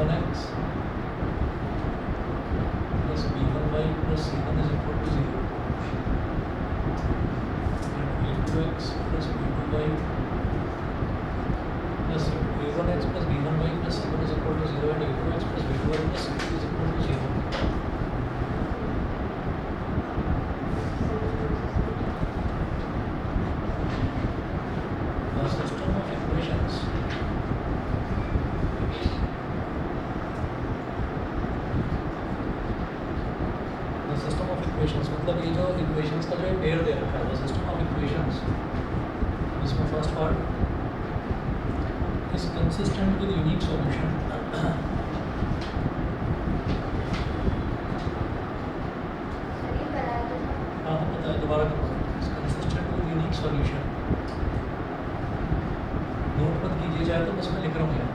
a1x plus b1y plus c1 is equal to 0 and a2x plus b2y plus a1x plus b1y plus c1 is equal to 0 and a2x plus b2y plus c2 is equal to 0. The system of equations मतलब ये जो equations का जो pair दे रखा है, the system of equations, इसमें first part is consistent with unique solution. हाँ पता है, दोबारा करो. Is consistent with unique solution. Note मत कीजिए, चाहे तो बस मैं लिख रहा हूँ यार.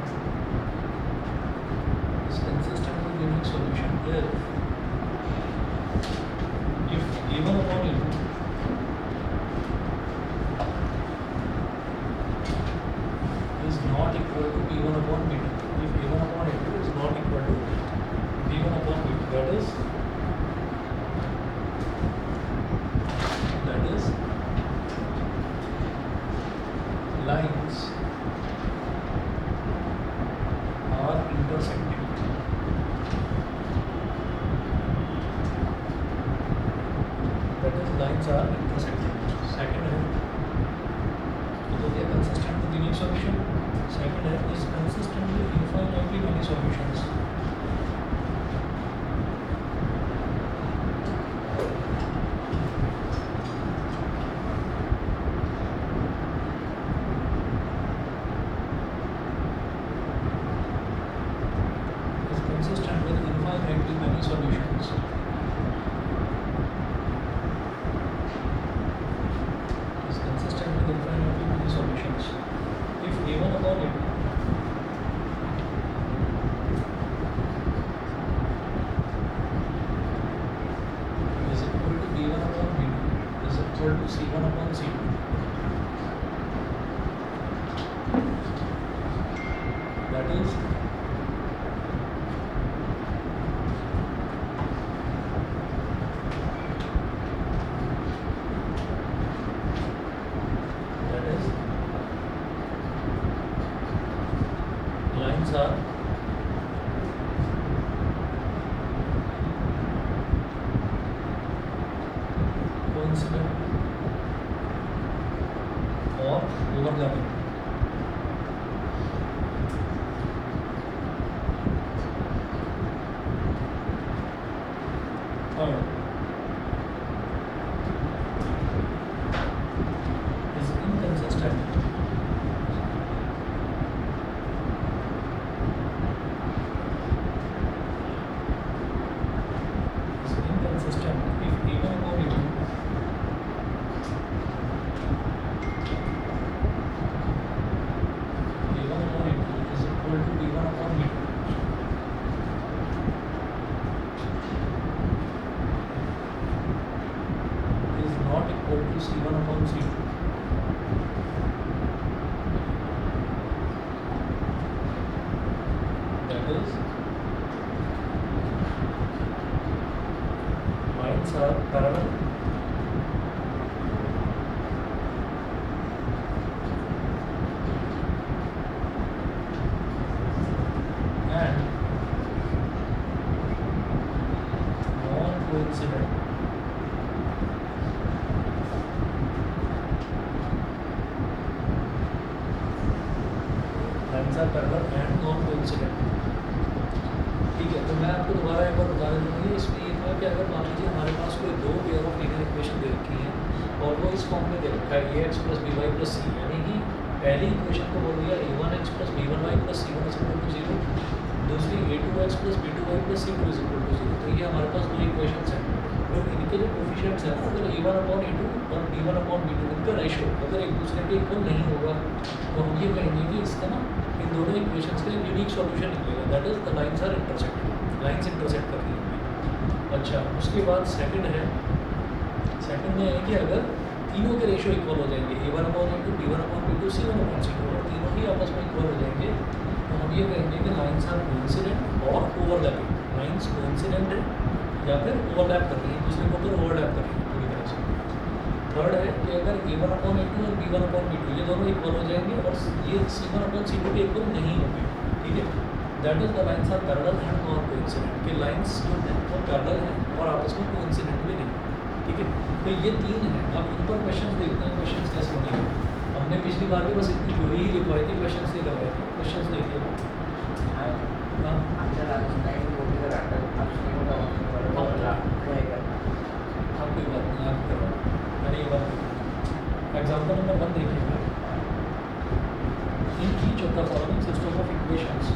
Is consistent with unique solution if a1 upon a2 is not equal to b1 upon b2, if a1 upon a2 is not equal to b1 upon b2, that is lines are intersecting. Lines are intersecting. Second है तो ये consistent with unique solution. Second है is consistent with infinitely many solutions. Is consistent with infinitely many solutions. Solutions. If a1 upon a2 is equal to b1 upon b2 is equal to c1 upon c2, that is lines are coincident or overlapping. Third is inconsistent. If a1 upon a2 is equal to b1 upon b2, is not equal to c1 upon c2, that is lines are parallel and non-coincident. Lines are parallel and non-coincident. ठीक है, तो मैं आपको दोबारा एक बार बता देता हूँ. इसमें ये था कि अगर मान लीजिए हमारे पास कोई दो पेयर ऑफ लीनियर इक्वेशन दे रखी है और वो इस फॉर्म में दे रखा है a x plus b y plus c, यानी कि पहली इक्वेशन को बोल दिया a1x plus b1y plus c1 is equal to 0, दूसरी a2x plus b2y plus c2 is equal to 0. तो ये हमारे पास दो इक्वेशंस हैं और इनके जो कोफिशिएंट्स हैं अगर a1 अपॉन a2 और b1 अपॉन b2 इनका रेशियो अगर एक दूसरे के इक्वल नहीं होगा तो हम ये कहेंगे कि इसका ना इन दोनों इक्वेशंस का यूनिक सॉल्यूशन निकलेगा, that is the lines are intersecting. Lines intersect कर रही हैं. अच्छा, उसके बाद सेकंड है, सेकंड में है कि अगर तीनों के रेशियो इक्वल हो जाएंगे a1 upon a2 b1 upon b2 c1 upon c2 और तीनों ही आपस में इक्वल हो जाएंगे तो हम हम ये कहेंगे कि लाइन्स आर कोइंसिडेंट और ओवरलैपिंग। लाइन्स कोइंसिडेंट है या फिर ओवरलैप कर रही है, दूसरे के ऊपर ओवरलैप कर रही है पूरी तरह से। थर्ड है कि अगर A1/A2 और B1/B2 ये दोनों इक्वल हो जाएंगे और ये C1/C2 के इक्वल नहीं होंगे, ठीक है। That is the lines are parallel and not coincident, कि लाइन्स जो है वो पैरेलल हैं और आपस में कोइंसिडेंट भी नहीं, ठीक है। तो ये तीन है। अब इन पर क्वेश्चन देखते हैं क्वेश्चन कैसे बनेंगे। हमने पिछली बार भी बस इतनी थ्योरी ही लिखवाई थी, क्वेश्चन नहीं करवाए थे। क्वेश्चन देखिए आप कोई बात नहीं, आप करवा मैंने ये बात। एग्जाम्पल नंबर 1 देखिएगा। In each of the following system of equations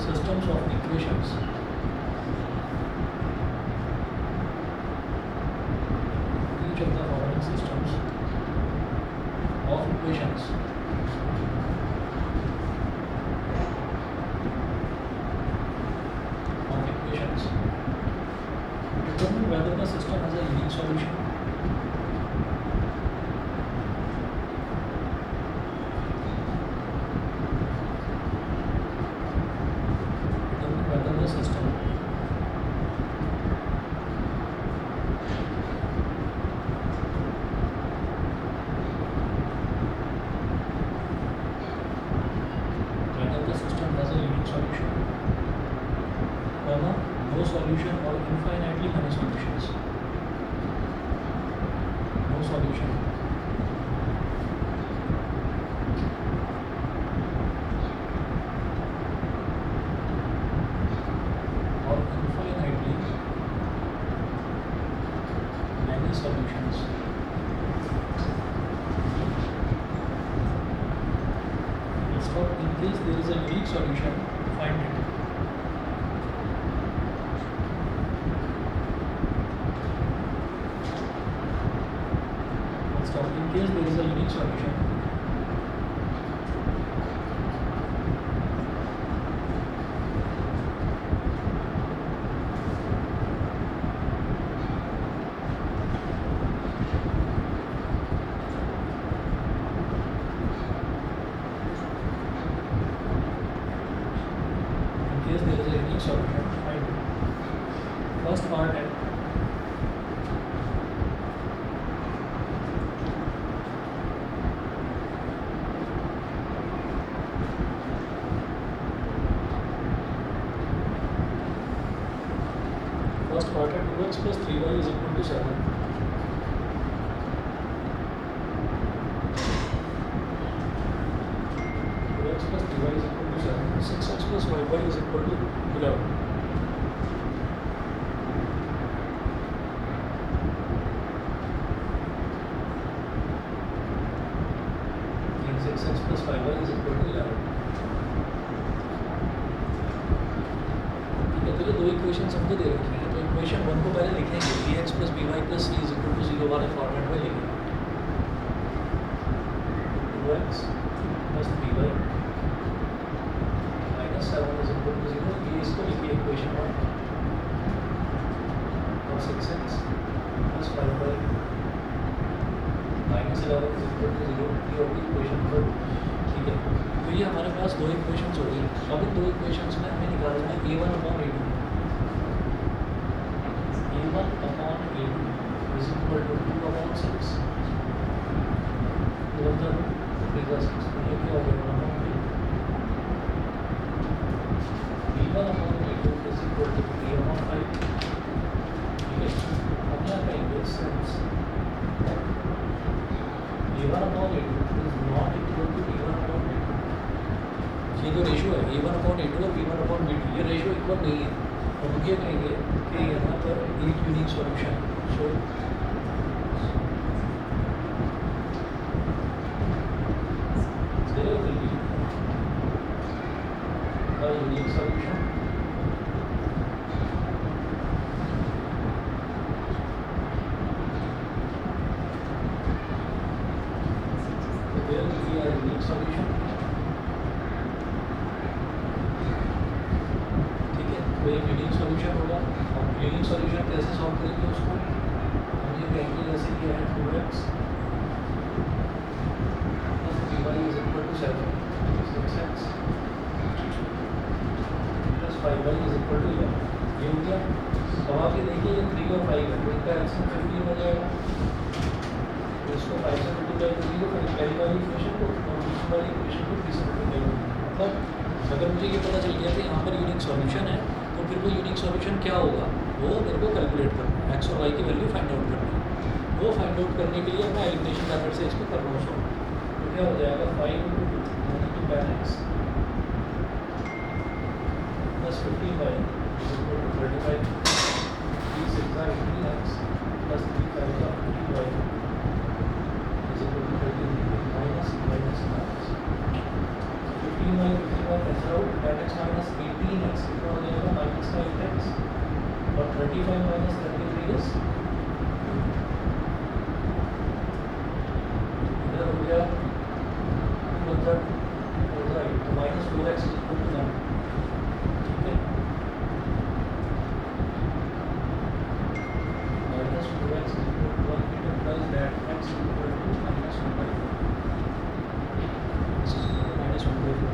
systems of equations each of the following systems of equations determine whether the system has a unique solution solution or infinitely many solutions. No solution. Or infinitely many solutions. So in case there is a unique solution, find it. In case there is a unique solution, find it. First part है first part है 2x plus 3y is equal to 7. 2x plus 3y is equal to 7. 6x plus 5y is equal to 11. And 6x plus 5y is equal to 11. ठीक है, तो ये दो equation हमको दे रखी है। तो इक्वेशन 1 को पहले लिखेंगे, ax plus by plus c is equal to 0 वाले फॉर्मेट में लिखेंगे। 2x plus by minus 7 is equal to 0, ये इसको लिखिए इक्वेशन 1। और 6x plus 5y minus 11 is equal to 0, ये होगी इक्वेशन 2। ठीक है, तो ये हमारे पास दो इक्वेशंस हो गई। अब इन दो इक्वेशंस में हमें निकालना है A1/A2। A1/A2 is equal to 2/6 2/6, ये क्या हो गया? B1/A2 is equal to A1/5। ठीक है, हम यहाँ कहेंगे since A1/A2 is not equal to B1/A2, ये जो रेशियो है A1/A2 और B1/B2 ये रेशियो इक्वल नहीं है, तो हम ये कहेंगे कि यहाँ पर एक unique solution show there will be a unique solution so there will be a unique solution एक यूनिक सॉल्यूशन होगा। हम यूनिक सॉल्यूशन कैसे सॉल्व करेंगे उसको, हम ये कहेंगे जैसे कि है 2x plus 3y is equal to 7, 6x plus 5y is equal to 11। ये हो गया। अब आप ये देखिए ये 3 और 5 है तो इनका एलसीएम 15 हो जाएगा, तो इसको 5 से मल्टीप्लाई करेंगे फिर पहली वाली इक्वेशन को और दूसरी वाली इक्वेशन को 3 से मल्टीप्लाई करेंगे। मतलब अगर मुझे ये पता चल गया कि यहाँ पर यूनिक सॉल्यूशन है तो फिर वो यूनिक सॉल्यूशन क्या होगा वो मेरे को कैलकुलेट करना है, एक्स और वाई की वैल्यू फाइंड आउट करनी है। वो फाइंड आउट करने के लिए मैं एलिमिनेशन मेथड से इसको कर रहा हूँ सॉल्व। तो क्या हो जाएगा 5 × 10 x plus 15y is equal to 35, 3 6 are 18x plus 3 5 are 15y is equal to 13 minus 15y cancel out, 10x minus 18x कितना हो जाएगा माइनस का 8x और 35 माइनस 33 इज इधर हो गया 2 तो minus 4x is equal to 1। ठीक है, minus 4x is equal to 1 it implies that x is equal to minus 1/4, minus 1/4।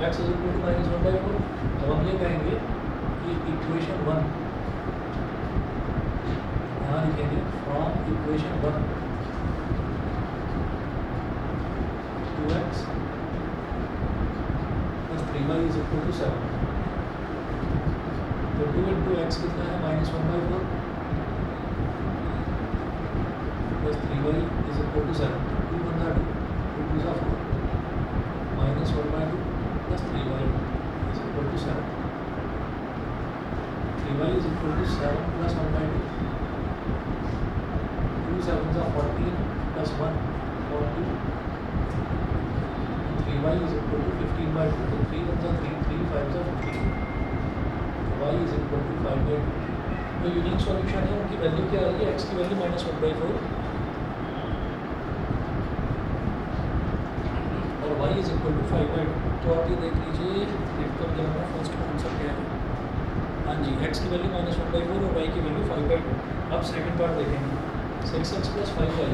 x is equal to minus 1/4। अब हम ये कहेंगे कि इक्वेशन 1 यहाँ लिखेंगे from equation 1 2x plus 3y is equal to 7। तो 2 इंटू एक्स कितना है minus 1/4 plus 3y is equal to 7, 2 बंदा 2 2 4 minus 1/2 plus 3y is equal to 7. 3y is equal to 7 plus 1/2. 2 7s are 14 plus 1 42. 3y is equal to 15/2. So 3 1s are 3, 3 5s are 15. y is equal to 5/2. तो unique solution है उनकी value क्या आ रही है, x की value minus 1/4 और y is equal to 5/2। तो आप ये देख लीजिए लिख कर दिया हमारा फर्स्ट आंसर क्या है। हाँ जी, x की वैल्यू माइनस 1/4 और y की वैल्यू 5/2। अब सेकंड पार्ट देखेंगे 6x plus 5y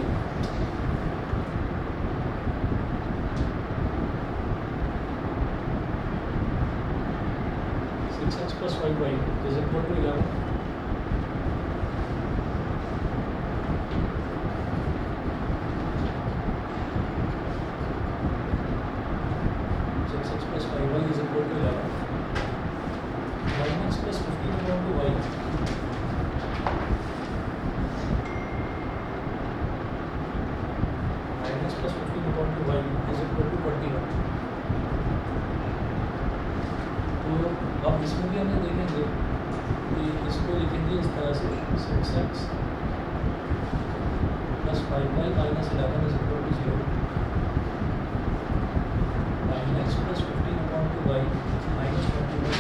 6x plus 5y is equal to 11। अब इसमें भी हमने देखेंगे कि इसको लिखेंगे इस तरह से 6x plus 5y minus 11 is equal to 0, 9x plus 15/2y minus 21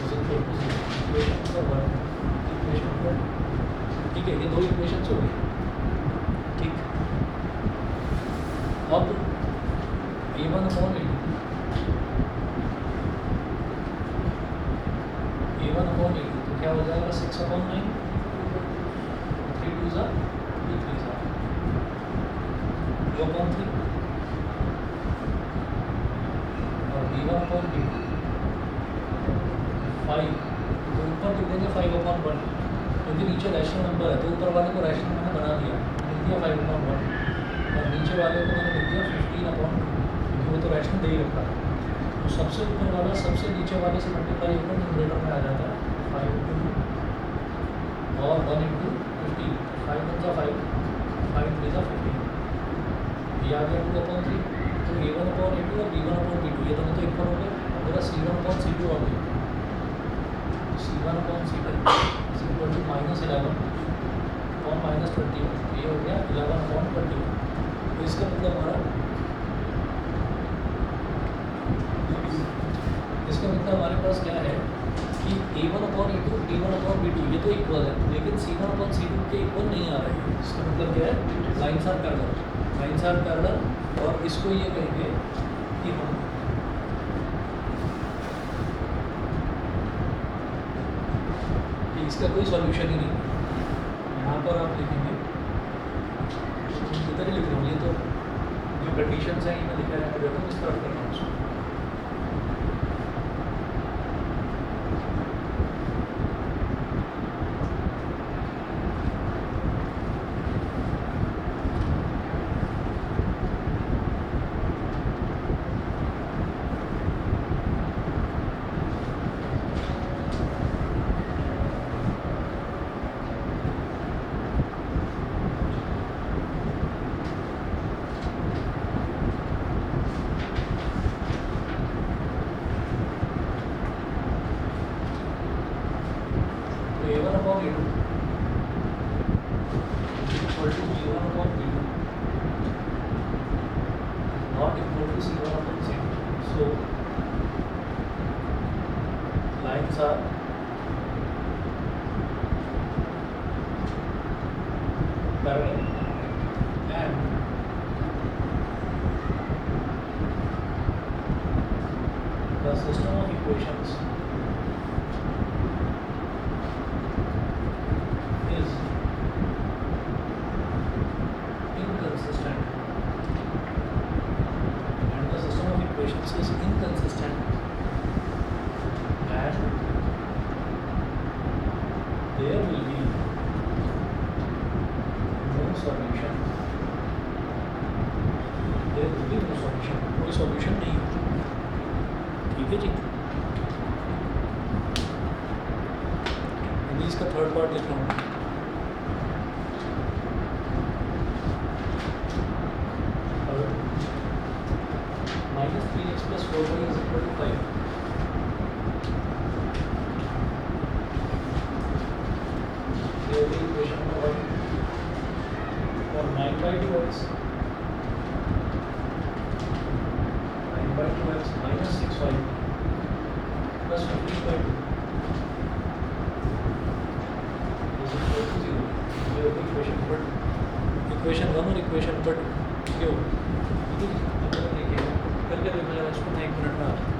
is equal to 0। Equation number 1, equation number 2। ठीक है, ये दो इक्वेशन हो गई। ठीक, अब a1/a2 तो क्या हो जाएगा 6/9, 3 2s are 2 3s are 2/3 और b1/b2 5। तो ऊपर लिख देंगे 5/1 क्योंकि नीचे रैशनल नंबर है तो ऊपर वाले को रैशनल मैंने बना दिया, लिख दिया 5/1 और नीचे वाले को मैंने लिख दिया 15/2 क्योंकि वो तो रैशनल दे ही रखा है। तो सबसे ऊपर वाला सबसे नीचे वाले से मल्टीप्लाई होकर न्यूमरेटर में आ जाता है 5 × 2 और 1 × 15, 5 1s are 5, 5 3s are 15। ये आ गया 2/3। तो a1/a2 और b1/b2 ये दोनों तो इक्वल हो गए। अब मेरा c1/c2 आ गया, c1/c2 इज इक्वल टू -11 और -21। ये हो गया 11/21। इसका मतलब हमारे पास क्या है कि A1/A2 D1/B2 ये तो इक्वल है, लेकिन C1/C2 के इक्वल नहीं आ रहे हैं। इसका मतलब क्या है, लाइन्स आर पैरेलल, और इसको ये कहेंगे कि हम कि इसका कोई सॉल्यूशन ही नहीं है। यहाँ पर आप लिखेंगे, इधर ही लिख रहा हूँ, ये तो जो कंडीशंस हैं ये मैं लिखा रहने देता हूँ, इस तरफ करना है उसको। A1/A2 equal to B1/B2 not equal to C1/C2. So lines are parallel and the system of equations is inconsistent, and the system of equations is inconsistent, and there will be no solution. There will be no solution. कोई solution नहीं है। ठीक है जी। मैं इसका third part लिख रहा हूँ। -3x + 4y = 5। ये होगी इक्वेशन नंबर 1। और 9/2x - 6y + 15/2 = 0। ये होगी इक्वेशन 1 और इक्वेशन 2 ये होगी। ठीक है, अब देखिए करके देखो जरा इसको, मैं 1 मिनट में आता हूँ।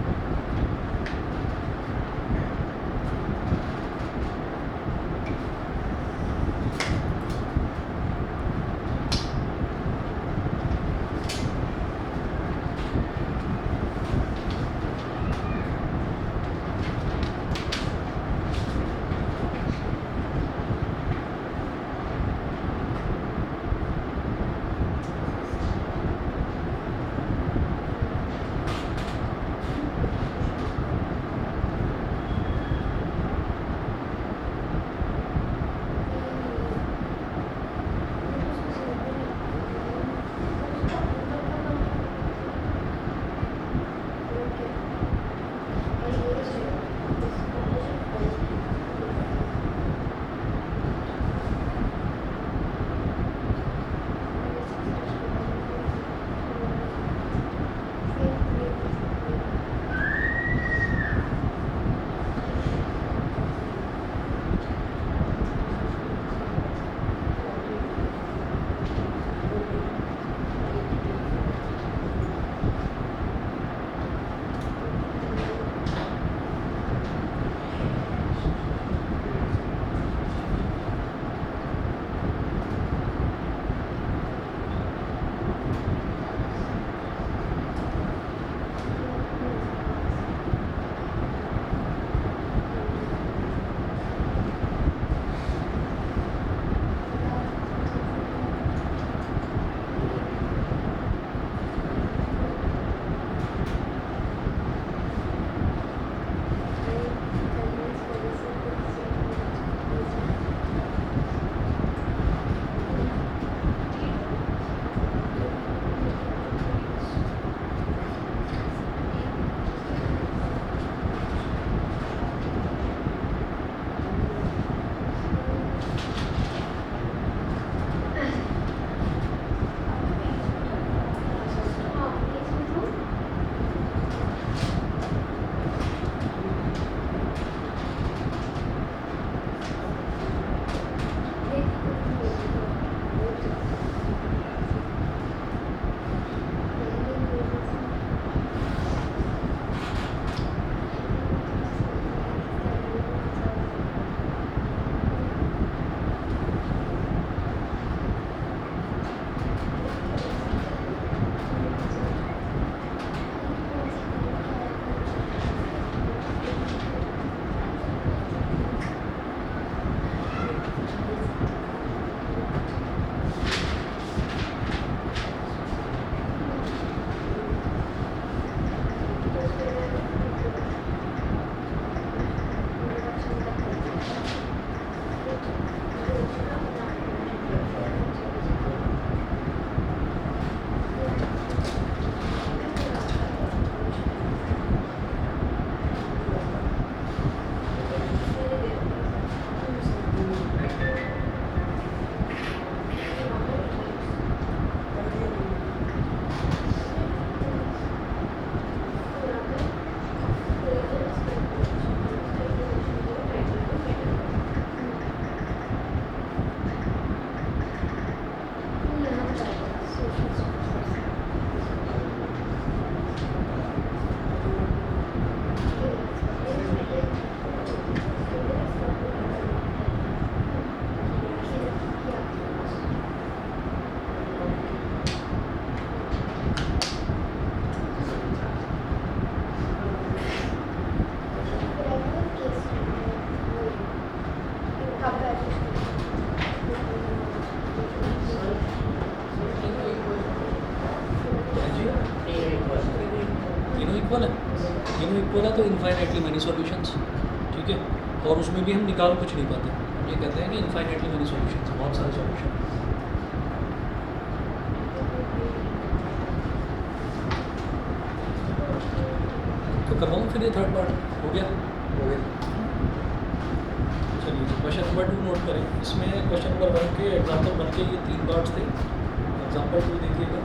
बोला तो इनफाइनाइटली मैनी सॉल्यूशंस, ठीक है, और उसमें भी हम निकाल कुछ नहीं पाते, हम ये कहते हैं कि इनफाइनाइटली मैनी सॉल्यूशंस, बहुत सारे सॉल्यूशन। तो करवाऊँ फिर ये थर्ड पार्ट हो गया। चलिए क्वेश्चन नंबर 2 नोट करें। इसमें क्वेश्चन नंबर 1 के एग्जाम्पल बन के ये 3 पार्ट्स थे। एग्जाम्पल 2 देखिएगा।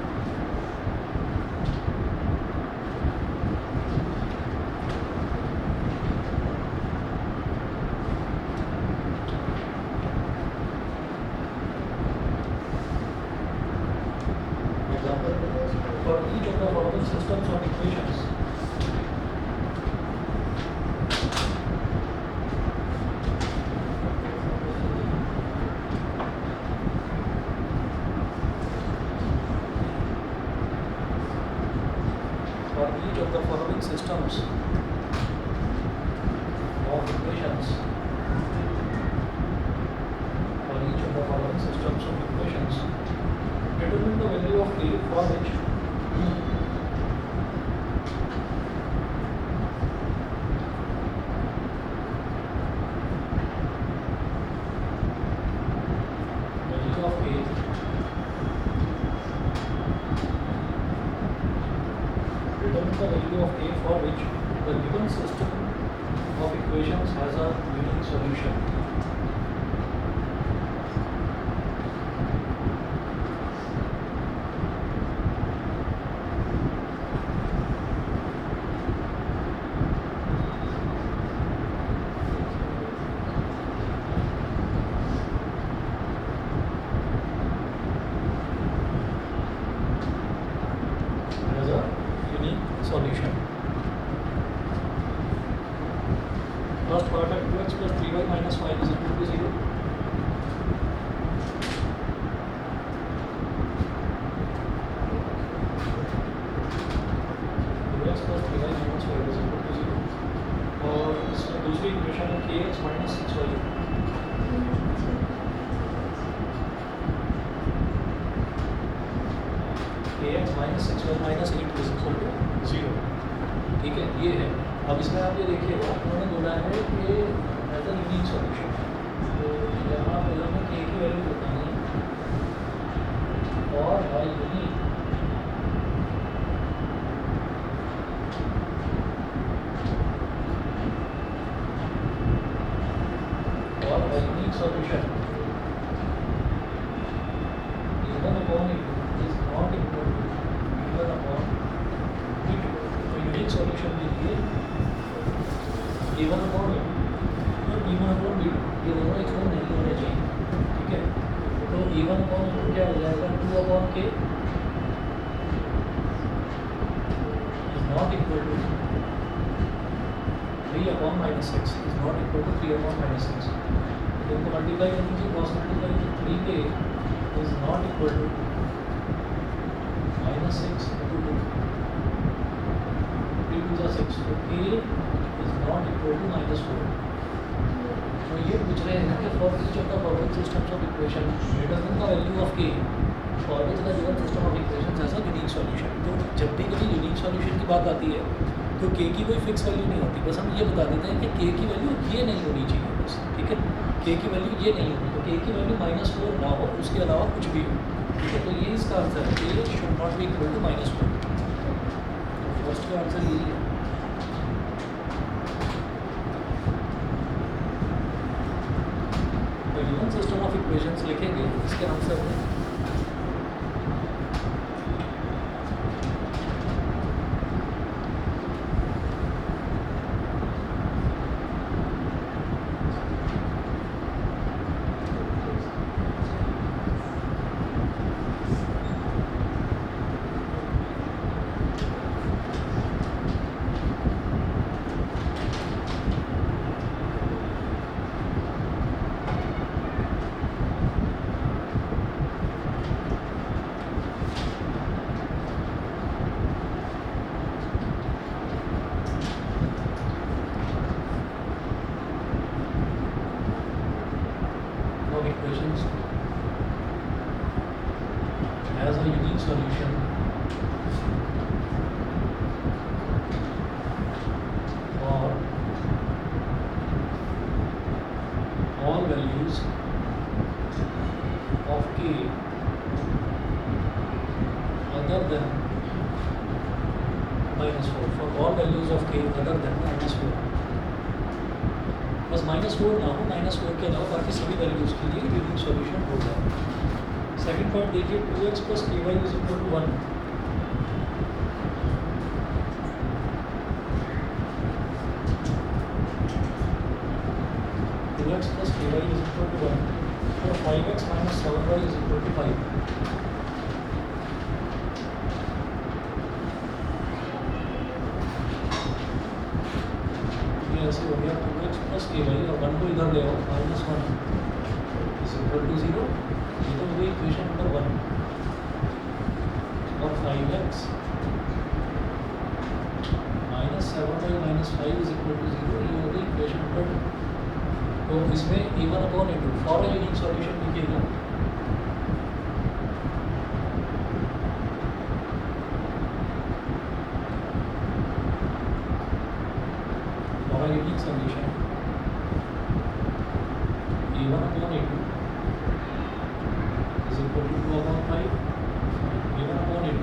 For each of the following systems of equations, for each of the following systems of equations, for each of the following systems of equations, determine the value of A for which value of A determine the value of A for which the given system of equations has a unique solution. Has a unique solution. First part of 2x plus 3y minus 5 is equal to 0. x plus 3y minus 5 is equal to 0. और इसमें दूसरी equation है kx minus 6y. kx minus 6y minus 8 is equal to 0. ठीक है, ये है। अब इसमें आप ये देखिएगा, उन्होंने बोला है कि एज अ यूनिक सॉल्यूशन, तो यहाँ पर हमें के की वैल्यू बतानी है और by unique solution given upon it is not equal to given upon it, तो यूनिक सॉल्यूशन लीजिए given upon it और given upon it, ये दोनों इक्वल नहीं होने चाहिए, ठीक है। तो given upon it क्या हो जाएगा, 2 upon k is not equal to 3 upon minus 6 is not equal to 3 upon minus 6. इनको मल्टीप्लाई कर दीजिए, क्रॉस मल्टीप्लाई तो 3k is not equal to minus 6 into 2, 3 to 6, तो k is not equal to minus 4। तो ये पूछ रहे हैं कि for each of the following systems of equation determine the value of k for which the given system of equations has a unique solution. तो जब भी कभी यूनिक सॉल्यूशन की बात आती है तो k की कोई फिक्स वैल्यू नहीं होती, बस हम ये बता देते हैं कि k की वैल्यू ये नहीं होनी चाहिए बस, ठीक है। k की वैल्यू ये नहीं होगी, तो k की वैल्यू -4 ना हो, उसके अलावा कुछ भी हो, ठीक है। तो ये इसका आंसर है, k should not be equal to -4। First का आंसर यही है। तो गिवन सिस्टम ऑफ इक्वेशंस लिखेंगे, इसके आंसर है equations has a unique solution of k other than -4 for all values of k other than -4. बस -4 ना हो, -4 के अलावा बाकी सभी वैल्यूज़ के लिए यूनिक सॉल्यूशन हो जाए। सेकंड पार्ट देखिए 2x + ky = 1। 2x + ky = 1 और 5x - 7y = 5। ये ऐसे हो गया 2x + ky और 1 को इधर ले आओ, -1 = 0। ये तो हो गई इक्वेशन नंबर 1 और 5x - 7y - 5 = 0, ये हो गई इक्वेशन नंबर 2। तो इसमें a1/a2 for a unique solution लिखिएगा। For a unique solution a1/a2 is equal to 2/5। a1/a2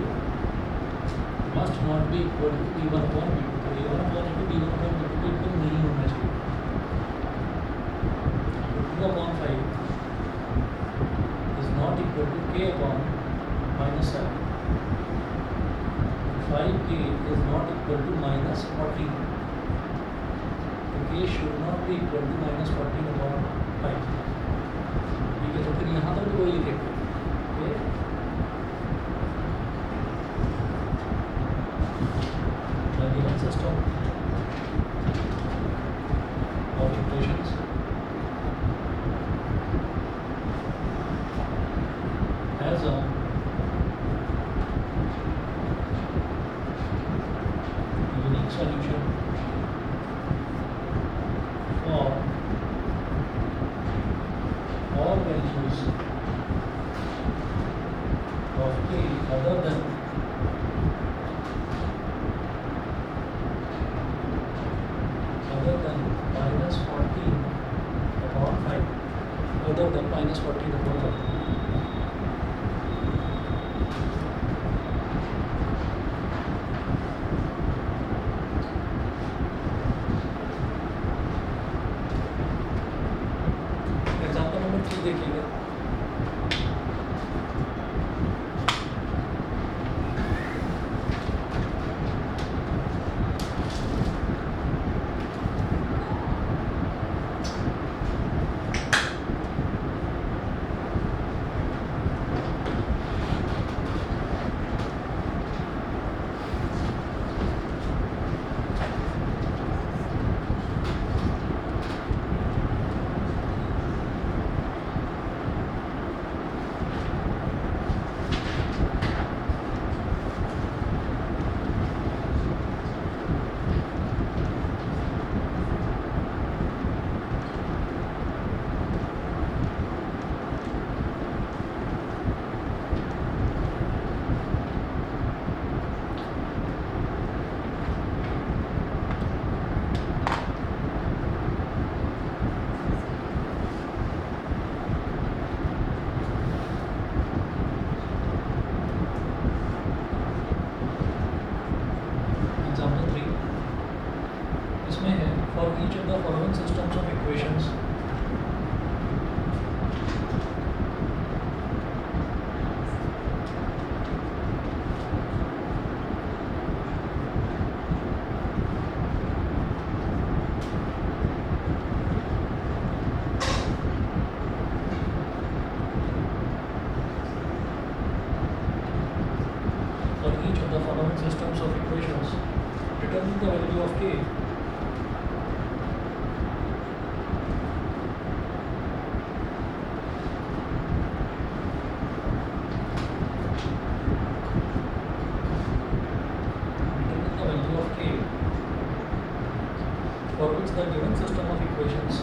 must not be equal to b1/b2। तो a1/a2 b1/b2 को इक्वल नहीं होना चाहिए। 2/5 is not equal to k/-7। 5k is not equal to -14। तो k should not be equal to -14/5। ठीक है, तो फिर यहाँ पर भी वही लिखेंगे okay? The given system of equations has a unique solution for all values of k other than -14/5, other than -14/5। Example number 3 देखिएगा। systems of equations, determine the value of k. Determine the value of k for which the given system of equations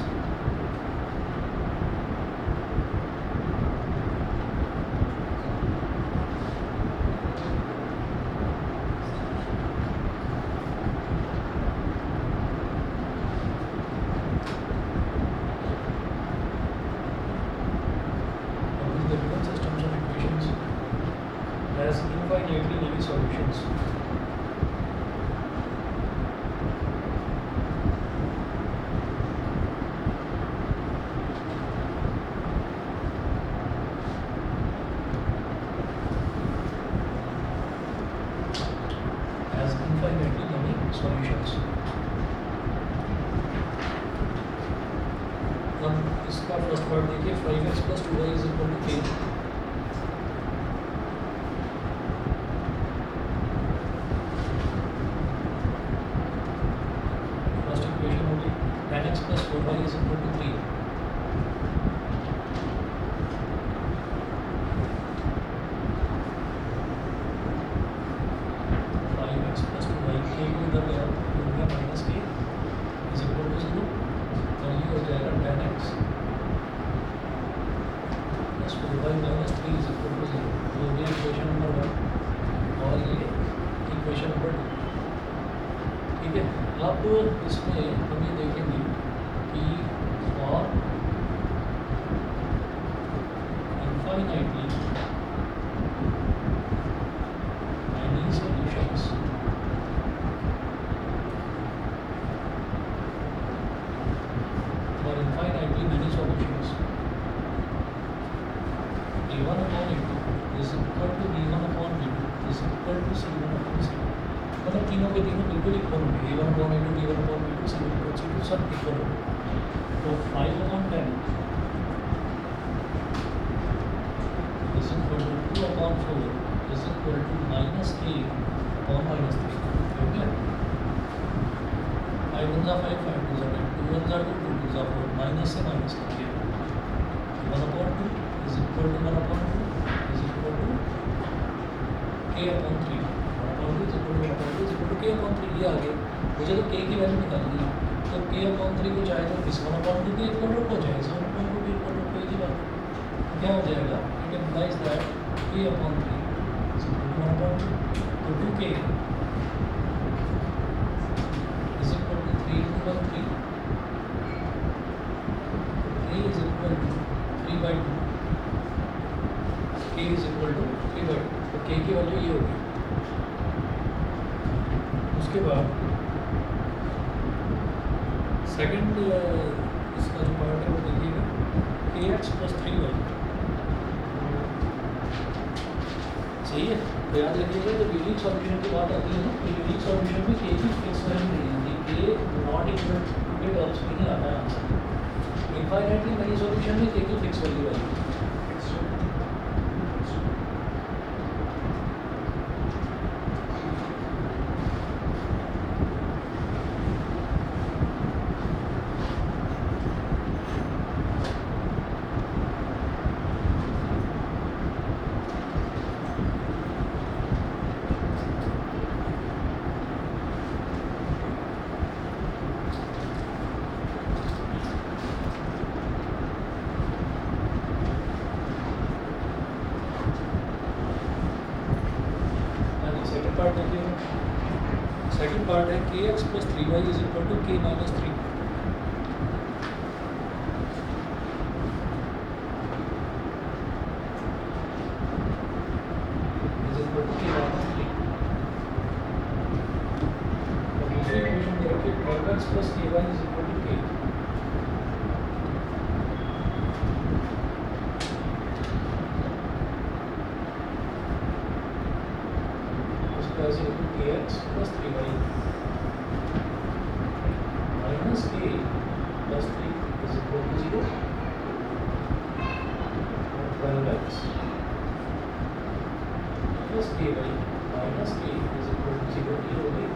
solutions. Has infinitely many solutions. हम इसका first part देखिए 5x + 2y = k. First equation होगी 10x + 4y = 3. ठीक है, अब इसमें हम ये देखेंगे कि for infinitely many solutions, for infinitely many solutions a1 upon a2 is equal to b1 upon b2 is equal to c1 upon c2. मतलब तीनों के तीनों बिल्कुल इक्वल होंगे. a1 upon a2, b1 upon b2, c1 upon c2 सब equal होंगे. तो 5 upon 10 is equal to 2 upon 4 is equal to -k upon -3. Okay, 5 1 5 5 2 10 2 1 2 2 2 4 minus से माइनस कर दिया. 1 upon 2 is equal to 1 upon 2 is equal to k upon 3. 1 upon 2 is equal to 1 upon 2 is equal to k upon 3. ये आ गए. मुझे तो k की value निकालनी है. तो k upon 3 को चाहे तो इस 1 upon 2 के इक्वल रखो, चाहे इस 1 upon 2 के इक्वल रखो. एक ही बात. क्या हो जाएगा? It implies that k upon 3 is equal to 1 upon 2. तो 2k is equal to 3 into 1 3. k is equal to 3/2. k is equal to 3/2. तो k की वैल्यू ये होगी. उसके बाद सेकंड इसका जो पार्ट है वो देखिएगा kx + 3y. सही है. तो याद रखिएगा जब यूनिक सॉल्यूशन की बात आती है ना, तो यूनिक सॉल्यूशन में k की फिक्स वैल्यू नहीं आती. k नॉट इक्वल टू के टर्म्स में नहीं आता है आंसर. इनफाइनाइटली मैनी सॉल्यूशन में k की फिक्स वैल्यू आएगी. सेकंड पार्ट है kx + 3y = k - 3. is equal to k - 3. और दूसरी इक्वेशन दे रखी है 12x + ky = k. Kx + 3y minus k + 3 is equal to 0. 12x + ky minus k is equal to 0. ये हो गई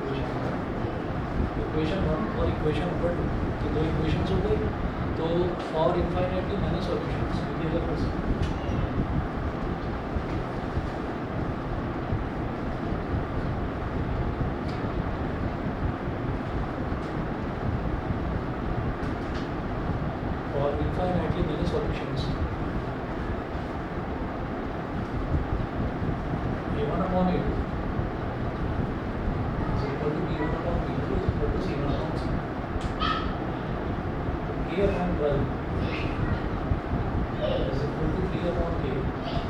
इक्वेशन 1 और इक्वेशन नंबर 2. तो दो इक्वेशंस हो गई. तो फॉर इनफाइनाइटली मैनी सॉल्यूशंस लिखिएगा first. infinitely many solutions. a1 upon a2 is equal to b1 upon b2 is equal to c1 upon c2. k upon 12 is equal to 3 upon k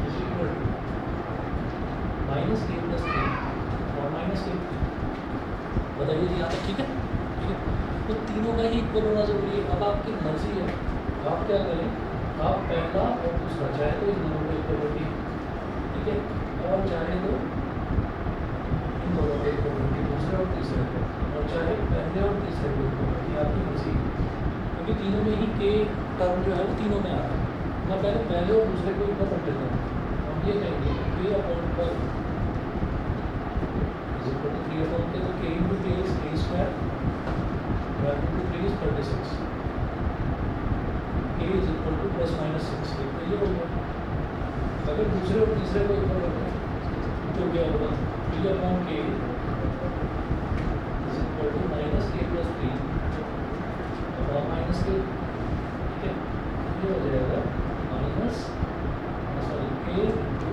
is equal to minus k plus 3 बताइए जी यहाँ तक ठीक है। तो तीनों का ही equal होना जरूरी है। अब आपकी मर्जी है, आप क्या करें, आप पहला और दूसरा चाहे तो इन दोनों को इक्वल होगी, ठीक है, और चाहे तो इन दोनों को इक्वल होगी, दूसरे और तीसरे को, और चाहे पहले और तीसरे को इक्वल होगी, आपकी मर्जी है। क्योंकि तीनों में ही के टर्म जो है वो तीनों में आ रहा है। मैं पहले और दूसरे को इक्वल कर देता हूँ। हम ये कहेंगे के अपॉन पर इज इक्वल टू 3 अपॉन के, तो के इंटू के इज के square into 3 is 36, k is equal to plus minus 6, तो ये हो गया। अगर दूसरे और तीसरे को इक्वल करते हैं तो क्या होगा, p upon k is equal to minus k plus 3 upon minus k, ठीक है, ये हो जाएगा minus k into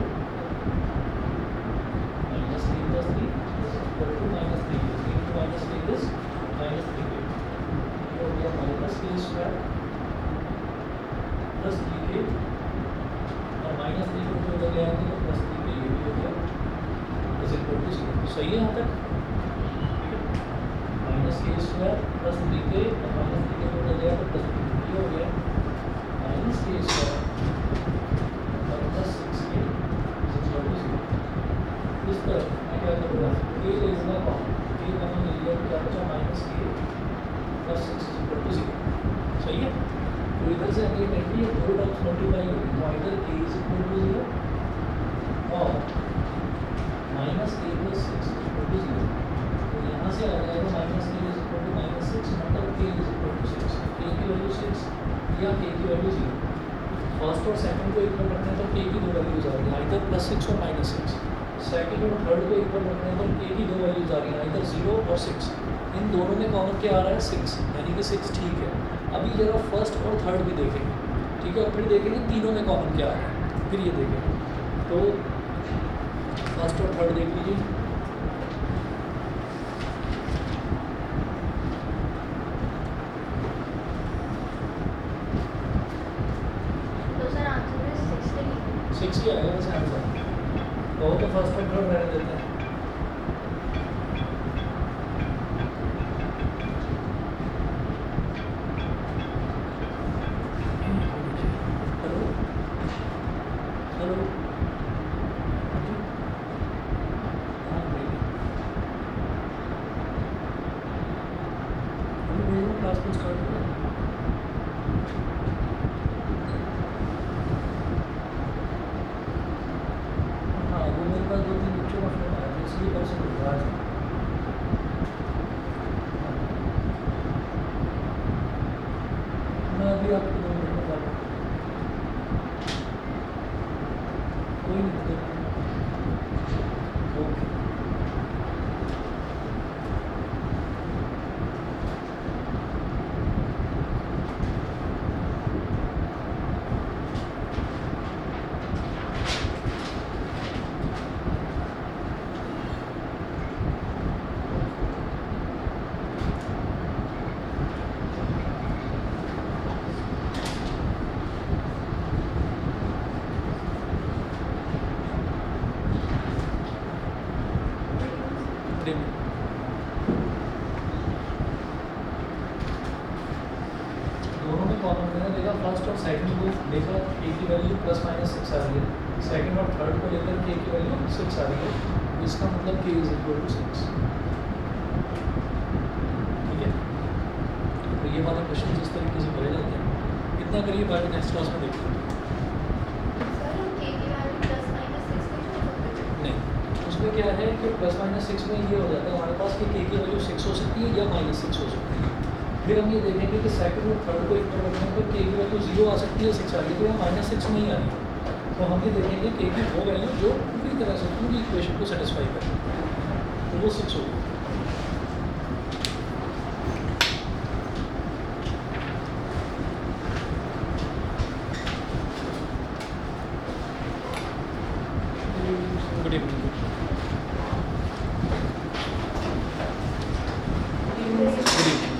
minus k plus 3 is equal to minus 3 into minus k is minus 3k, हो गया माइनस के स्क्वायर प्लस 3k, और minus 3 को जो लगे आएंगे तो प्लस 3k ये भी हो गया इज इक्वल टू 0। सही है यहाँ तक, माइनस के स्क्वायर प्लस 3k और माइनस 3k को लगे आया तो प्लस 3k ये हो गया माइनस के स्क्वायर और plus 6k is equal to 0। इस पर मैं क्या करूँगा, k ले लूँगा कॉमन, k कॉमन ले लिया तो क्या बचा minus k plus 6 is equal to 0। सही है, तो इधर से हमें कहेंगे ये दो टर्म्स मल्टीप्लाई होगी, तो इधर k इज इक्वल टू 0 और minus k plus 6 is equal to 0। तो यहाँ से आ जाएगा minus k is equal to minus 6, मतलब k is equal to 6, k की वैल्यू 6 या k की वैल्यू 0। फर्स्ट और सेकंड को इक्वल रखने हैं तो k की दो वैल्यूज आ रही हैं, इधर प्लस 6 और माइनस 6। सेकंड और थर्ड को इक्वल रखने हैं तो k की दो वैल्यूज आ रही हैं, इधर 0 और 6। इन दोनों में कॉमन क्या आ रहा है 6, यानी कि 6 ठीक है। अभी जरा फर्स्ट और थर्ड भी देखेंगे, ठीक है, और फिर देखेंगे तीनों में कॉमन क्या आ रहा है, फिर ये देखेंगे। तो फर्स्ट और थर्ड देख लीजिए, तो सर आंसर में 6 ही आएगा वैसे आंसर, तो फर्स्ट और थर्ड रहने देते हैं। क्लास को स्टार्ट करें। हाँ, वो मेरे पास 2-3 बच्चों का फोन आया था, इसलिए कल से कुछ रहा है। मैं अभी आपको 2 मिनट में बता दूँ, कोई नहीं, ओके। दोनों में कॉमन मैंने देखा, फर्स्ट और सेकंड को देखा k की वैल्यू प्लस माइनस 6 आ रही है, सेकंड और थर्ड को लेकर k की वैल्यू 6 आ रही है, इसका मतलब k इज इक्वल टू 6, ठीक है। तो ये वाले क्वेश्चन इस तरीके से करे जाते हैं। इतना करिए, बाकी नेक्स्ट क्लास में देखते हैं। सर हम k की वैल्यू प्लस माइनस 6 नहीं छोड़ सकते? नहीं, उसमें क्या है कि प्लस माइनस 6 में ये हो जाता है हमारे पास कि k की वैल्यू 6 हो सकती है या माइनस 6 हो सकती है। फिर हम ये देखेंगे कि सेकंड और थर्ड को इक्वल रखने पर k की वैल्यू 0 आ सकती है, 6 आ रही है, तो यहाँ माइनस 6 नहीं आ रही है। तो हम ये देखेंगे k की वो वैल्यू जो पूरी तरह से पूरी इक्वेशन को सेटिस्फाई करे, तो वो 6 होगी। Good evening.